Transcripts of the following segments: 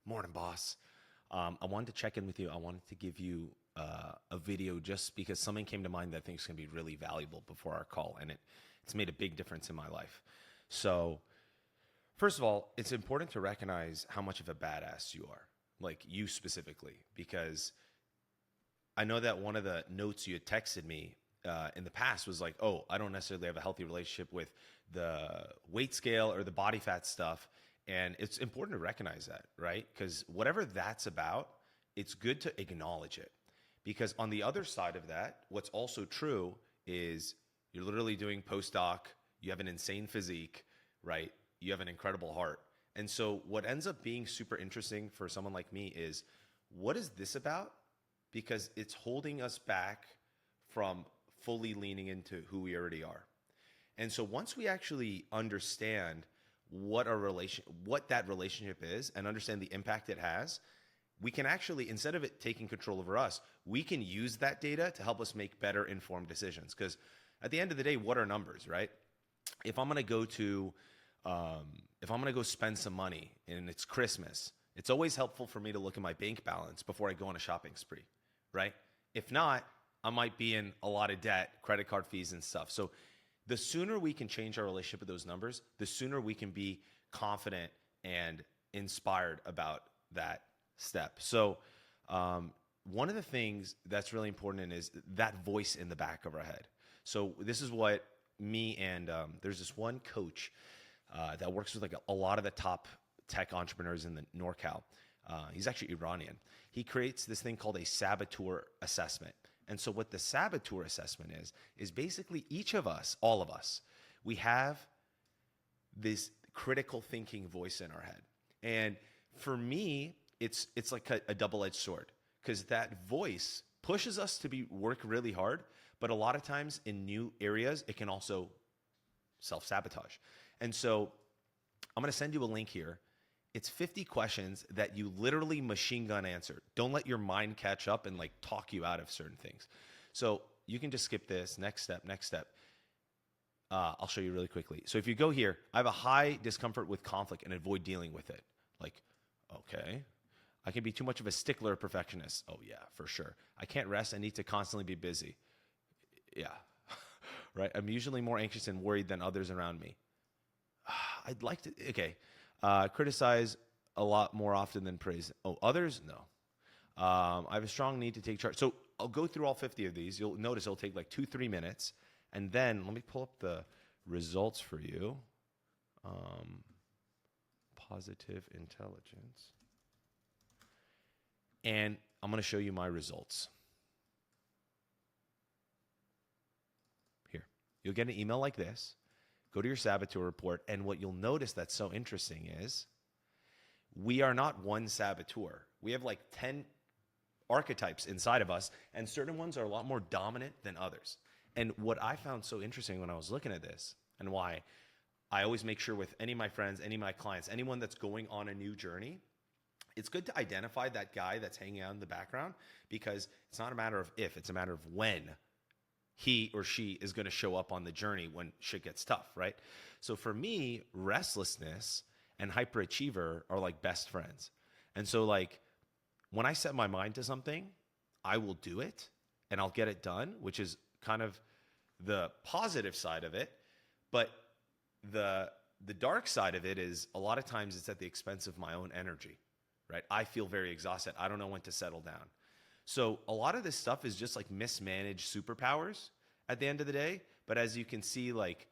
Morning, boss. I wanted to check in with you. I wanted to give you a video just because something came to mind that I think is going to be really valuable before our call, and it's made a big difference in my life. So, first of all, it's important to recognize how much of a badass you are, like you specifically, because I know that one of the notes you had texted me in the past was like, oh, I don't necessarily have a healthy relationship with the weight scale or the body fat stuff. And it's important to recognize that, right? Because whatever that's about, it's good to acknowledge it. Because on the other side of that, what's also true is you're literally doing postdoc, you have an insane physique, right? You have an incredible heart. And so what ends up being super interesting for someone like me is what is this about? Because it's holding us back from fully leaning into who we already are. And so once we actually understand what that relationship is and understand the impact it has, we can actually, instead of it taking control over us, we can use that data to help us make better informed decisions. Because at the end of the day, what are numbers, right? If I'm going to go to, if I'm going to go spend some money and it's Christmas, it's always helpful for me to look at my bank balance before I go on a shopping spree, right? If not, I might be in a lot of debt, credit card fees and stuff. So the sooner we can change our relationship with those numbers, the sooner we can be confident and inspired about that step. So one of the things that's really important is that voice in the back of our head. So this is what me and there's this one coach that works with like a lot of the top tech entrepreneurs in the NorCal. He's actually Iranian. He creates this thing called a Saboteur assessment. And so what the Saboteur assessment is basically each of us, all of us, we have this critical thinking voice in our head. And for me, it's like a double-edged sword because that voice pushes us to work really hard, but a lot of times in new areas, it can also self-sabotage. And so I'm going to send you a link here. It's 50 questions that you literally machine gun answer. Don't let your mind catch up and like talk you out of certain things. So you can just skip this. Next step, next step. I'll show you really quickly. So if you go here, I have a high discomfort with conflict and avoid dealing with it. Like, okay. I can be too much of a stickler perfectionist. Oh yeah, for sure. I can't rest. I need to constantly be busy. Yeah, right. I'm usually more anxious and worried than others around me. I'd like to, okay. Criticize a lot more often than praise. Oh, others? No. I have a strong need to take charge. So I'll go through all 50 of these. You'll notice it'll take like 2-3 minutes. And then let me pull up the results for you. Positive intelligence. And I'm going to show you my results. Here. You'll get an email like this. Go to your Saboteur report, and what you'll notice that's so interesting is we are not one saboteur. We have like 10 archetypes inside of us, and certain ones are a lot more dominant than others. And what I found so interesting when I was looking at this, and why I always make sure with any of my friends, any of my clients, anyone that's going on a new journey, it's good to identify that guy that's hanging out in the background, because it's not a matter of if, it's a matter of when he or she is going to show up on the journey when shit gets tough, right? So for me, restlessness and hyperachiever are like best friends. And so like when I set my mind to something, I will do it and I'll get it done, which is kind of the positive side of it. But the dark side of it is a lot of times it's at the expense of my own energy, right? I feel very exhausted. I don't know when to settle down. So a lot of this stuff is just like mismanaged superpowers at the end of the day. But as you can see, like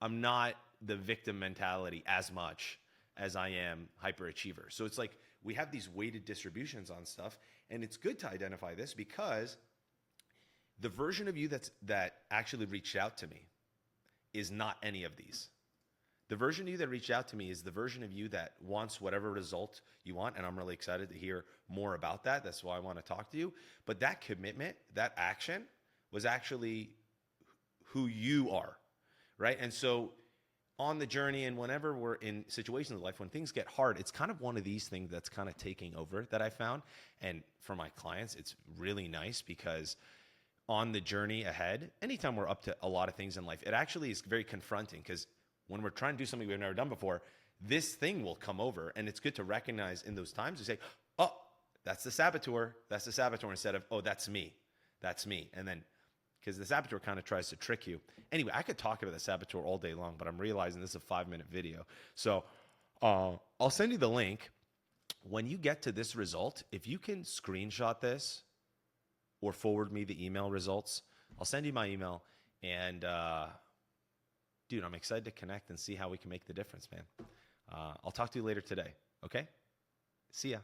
I'm not the victim mentality as much as I am hyperachiever. So it's like we have these weighted distributions on stuff. And it's good to identify this because the version of you that actually reached out to me is not any of these. The version of you that reached out to me is the version of you that wants whatever result you want. And I'm really excited to hear more about that. That's why I want to talk to you. But that commitment, that action was actually who you are, right? And so on the journey and whenever we're in situations in life, when things get hard, it's kind of one of these things that's kind of taking over that I found. And for my clients, it's really nice because on the journey ahead, anytime we're up to a lot of things in life, it actually is very confronting because when we're trying to do something we've never done before, this thing will come over. And it's good to recognize in those times to say, oh, that's the saboteur. That's the saboteur, instead of, oh, that's me. That's me. And then, because the saboteur kind of tries to trick you. Anyway, I could talk about the saboteur all day long, but I'm realizing this is a 5-minute video. So I'll send you the link. When you get to this result, if you can screenshot this or forward me the email results, I'll send you my email. And dude, I'm excited to connect and see how we can make the difference, man. I'll talk to you later today. Okay? See ya.